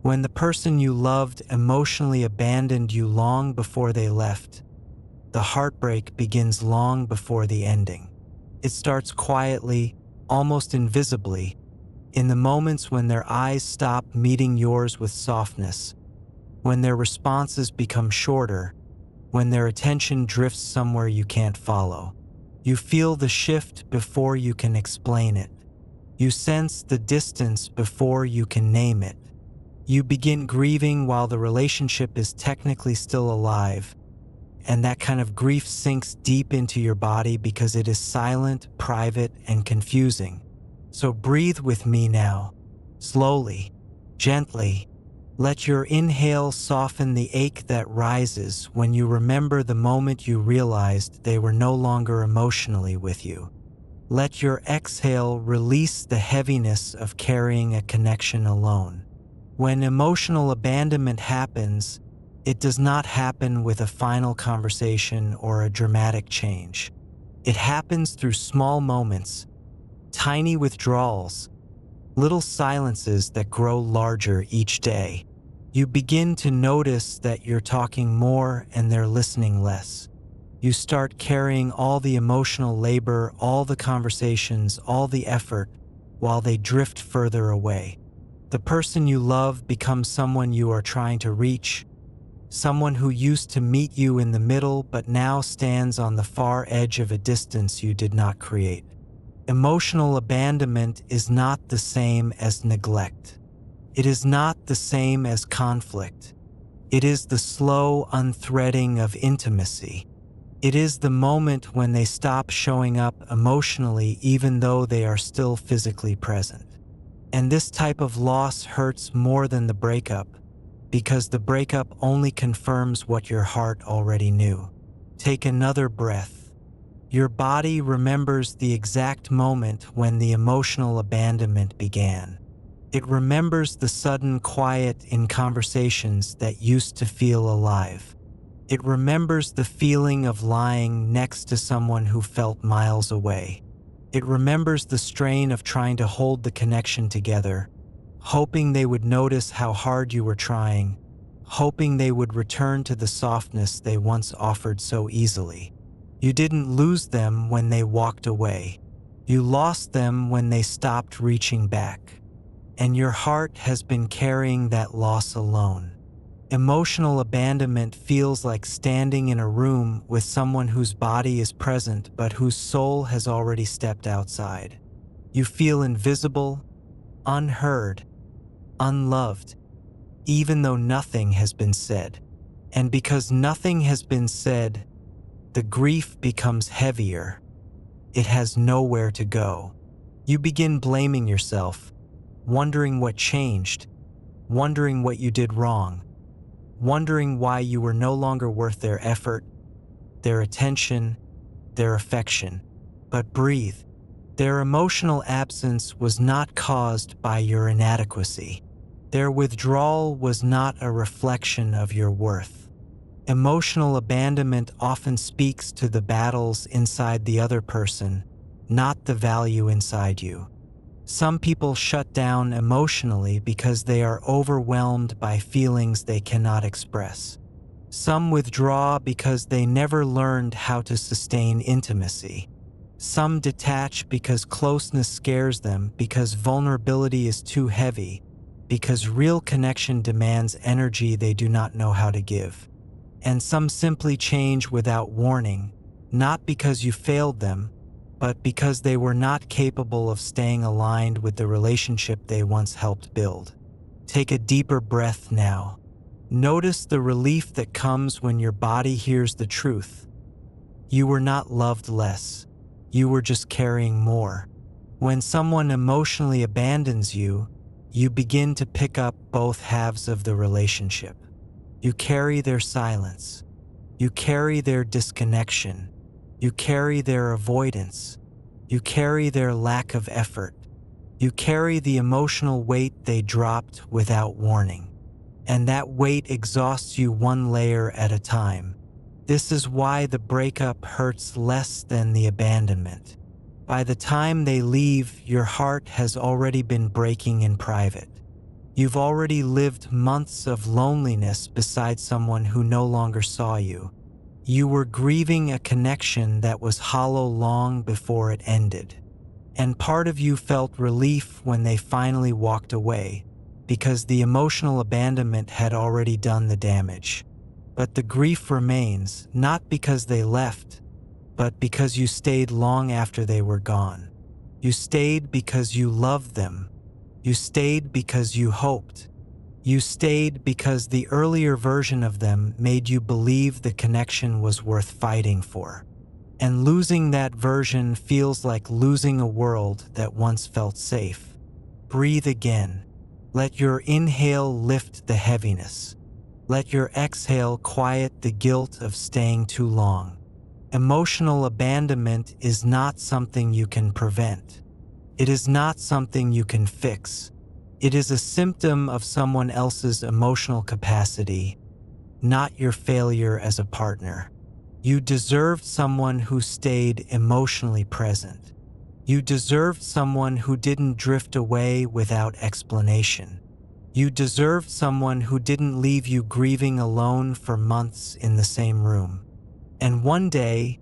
When the person you loved emotionally abandoned you long before they left, the heartbreak begins long before the ending. It starts quietly, almost invisibly, in the moments when their eyes stop meeting yours with softness, when their responses become shorter, when their attention drifts somewhere you can't follow. You feel the shift before you can explain it. You sense the distance before you can name it. You begin grieving while the relationship is technically still alive, and that kind of grief sinks deep into your body because it is silent, private, and confusing. So breathe with me now, slowly, gently. Let your inhale soften the ache that rises when you remember the moment you realized they were no longer emotionally with you. Let your exhale release the heaviness of carrying a connection alone. When emotional abandonment happens, it does not happen with a final conversation or a dramatic change. It happens through small moments, tiny withdrawals, little silences that grow larger each day. You begin to notice that you're talking more and they're listening less. You start carrying all the emotional labor, all the conversations, all the effort, while they drift further away. The person you love becomes someone you are trying to reach, someone who used to meet you in the middle but now stands on the far edge of a distance you did not create. Emotional abandonment is not the same as neglect. It is not the same as conflict. It is the slow unthreading of intimacy. It is the moment when they stop showing up emotionally even though they are still physically present. And this type of loss hurts more than the breakup, because the breakup only confirms what your heart already knew. Take another breath. Your body remembers the exact moment when the emotional abandonment began. It remembers the sudden quiet in conversations that used to feel alive. It remembers the feeling of lying next to someone who felt miles away. It remembers the strain of trying to hold the connection together, hoping they would notice how hard you were trying, hoping they would return to the softness they once offered so easily. You didn't lose them when they walked away. You lost them when they stopped reaching back. And your heart has been carrying that loss alone. Emotional abandonment feels like standing in a room with someone whose body is present but whose soul has already stepped outside. You feel invisible, unheard, unloved, even though nothing has been said. And because nothing has been said, the grief becomes heavier. It has nowhere to go. You begin blaming yourself, wondering what changed, wondering what you did wrong, wondering why you were no longer worth their effort, their attention, their affection. But breathe. Their emotional absence was not caused by your inadequacy. Their withdrawal was not a reflection of your worth. Emotional abandonment often speaks to the battles inside the other person, not the value inside you. Some people shut down emotionally because they are overwhelmed by feelings they cannot express. Some withdraw because they never learned how to sustain intimacy. Some detach because closeness scares them, because vulnerability is too heavy, because real connection demands energy they do not know how to give. And some simply change without warning, not because you failed them, but because they were not capable of staying aligned with the relationship they once helped build. Take a deeper breath now. Notice the relief that comes when your body hears the truth. You were not loved less. You were just carrying more. When someone emotionally abandons you, you begin to pick up both halves of the relationship. You carry their silence. You carry their disconnection. You carry their avoidance. You carry their lack of effort. You carry the emotional weight they dropped without warning. And that weight exhausts you one layer at a time. This is why the breakup hurts less than the abandonment. By the time they leave, your heart has already been breaking in private. You've already lived months of loneliness beside someone who no longer saw you. You were grieving a connection that was hollow long before it ended. And part of you felt relief when they finally walked away, because the emotional abandonment had already done the damage. But the grief remains, not because they left, but because you stayed long after they were gone. You stayed because you loved them. You stayed because you hoped. You stayed because the earlier version of them made you believe the connection was worth fighting for. And losing that version feels like losing a world that once felt safe. Breathe again. Let your inhale lift the heaviness. Let your exhale quiet the guilt of staying too long. Emotional abandonment is not something you can prevent. It is not something you can fix. It is a symptom of someone else's emotional capacity, not your failure as a partner. You deserved someone who stayed emotionally present. You deserved someone who didn't drift away without explanation. You deserved someone who didn't leave you grieving alone for months in the same room. And one day,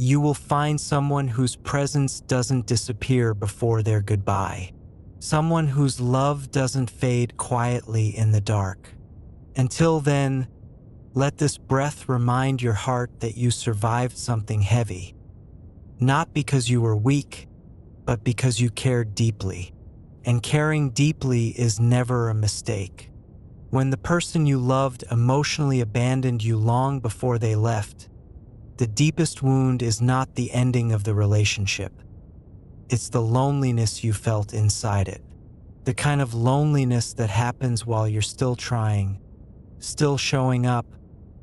you will find someone whose presence doesn't disappear before their goodbye. Someone whose love doesn't fade quietly in the dark. Until then, let this breath remind your heart that you survived something heavy. Not because you were weak, but because you cared deeply. And caring deeply is never a mistake. When the person you loved emotionally abandoned you long before they left, the deepest wound is not the ending of the relationship. It's the loneliness you felt inside it. The kind of loneliness that happens while you're still trying, still showing up,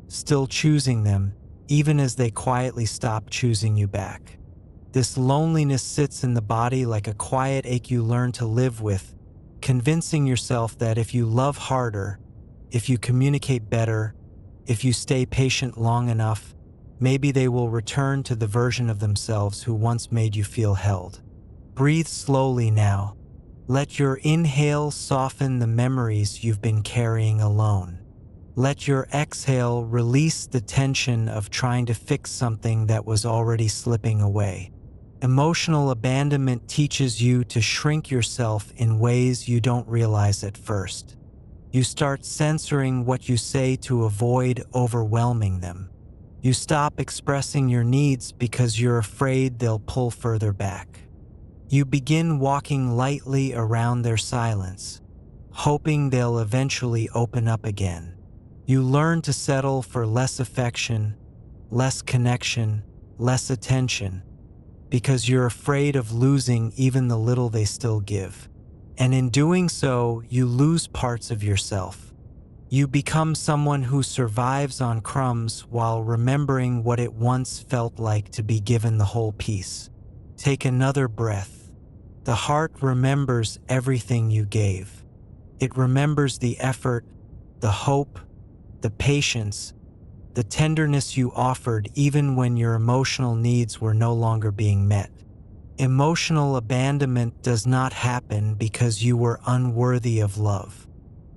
still choosing them, even as they quietly stop choosing you back. This loneliness sits in the body like a quiet ache you learn to live with, convincing yourself that if you love harder, if you communicate better, if you stay patient long enough, maybe they will return to the version of themselves who once made you feel held. Breathe slowly now. Let your inhale soften the memories you've been carrying alone. Let your exhale release the tension of trying to fix something that was already slipping away. Emotional abandonment teaches you to shrink yourself in ways you don't realize at first. You start censoring what you say to avoid overwhelming them. You stop expressing your needs because you're afraid they'll pull further back. You begin walking lightly around their silence, hoping they'll eventually open up again. You learn to settle for less affection, less connection, less attention, because you're afraid of losing even the little they still give. And in doing so, you lose parts of yourself. You become someone who survives on crumbs while remembering what it once felt like to be given the whole piece. Take another breath. The heart remembers everything you gave. It remembers the effort, the hope, the patience, the tenderness you offered even when your emotional needs were no longer being met. Emotional abandonment does not happen because you were unworthy of love.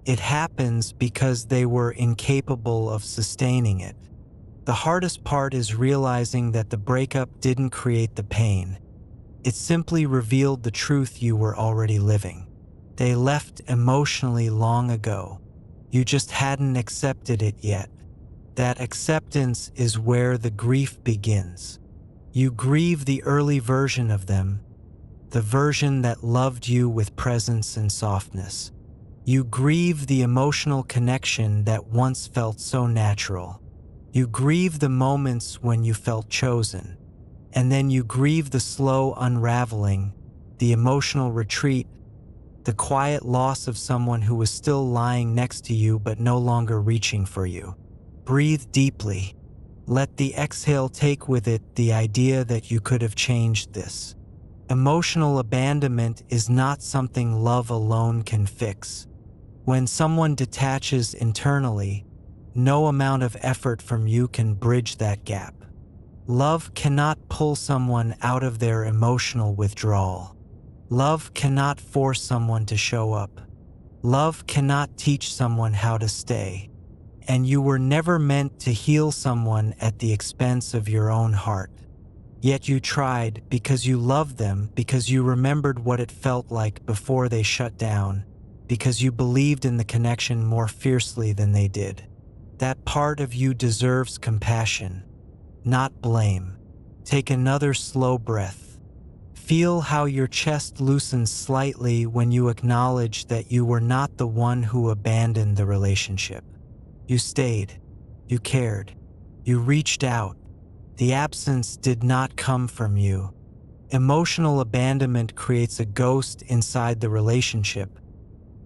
It happens because they were incapable of sustaining it. The hardest part is realizing that the breakup didn't create the pain. It simply revealed the truth you were already living. They left emotionally long ago. You just hadn't accepted it yet. That acceptance is where the grief begins. You grieve the early version of them, the version that loved you with presence and softness. You grieve the emotional connection that once felt so natural. You grieve the moments when you felt chosen. And then you grieve the slow unraveling, the emotional retreat, the quiet loss of someone who was still lying next to you but no longer reaching for you. Breathe deeply. Let the exhale take with it the idea that you could have changed this. Emotional abandonment is not something love alone can fix. When someone detaches internally, no amount of effort from you can bridge that gap. Love cannot pull someone out of their emotional withdrawal. Love cannot force someone to show up. Love cannot teach someone how to stay, and you were never meant to heal someone at the expense of your own heart. Yet you tried because you loved them, because you remembered what it felt like before they shut down, because you believed in the connection more fiercely than they did. That part of you deserves compassion, not blame. Take another slow breath. Feel how your chest loosens slightly when you acknowledge that you were not the one who abandoned the relationship. You stayed. You cared. You reached out. The absence did not come from you. Emotional abandonment creates a ghost inside the relationship,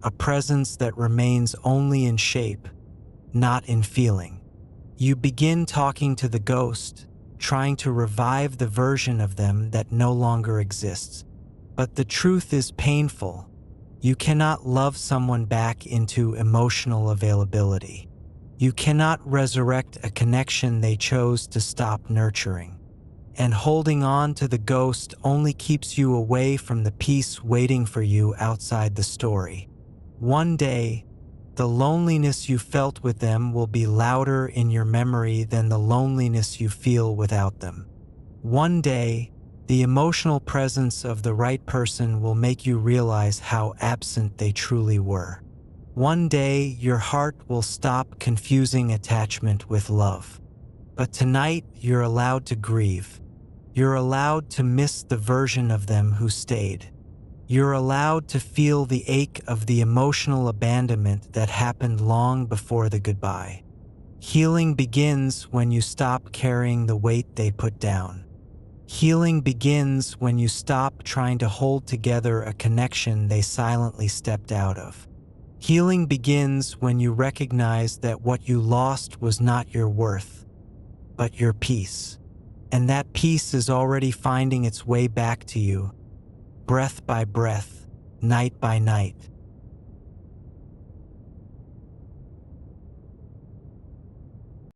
a presence that remains only in shape, not in feeling. You begin talking to the ghost, trying to revive the version of them that no longer exists. But the truth is painful. You cannot love someone back into emotional availability. You cannot resurrect a connection they chose to stop nurturing. And holding on to the ghost only keeps you away from the peace waiting for you outside the story. One day, the loneliness you felt with them will be louder in your memory than the loneliness you feel without them. One day, the emotional presence of the right person will make you realize how absent they truly were. One day, your heart will stop confusing attachment with love. But tonight, you're allowed to grieve. You're allowed to miss the version of them who stayed. You're allowed to feel the ache of the emotional abandonment that happened long before the goodbye. Healing begins when you stop carrying the weight they put down. Healing begins when you stop trying to hold together a connection they silently stepped out of. Healing begins when you recognize that what you lost was not your worth, but your peace. And that peace is already finding its way back to you, breath by breath, night by night.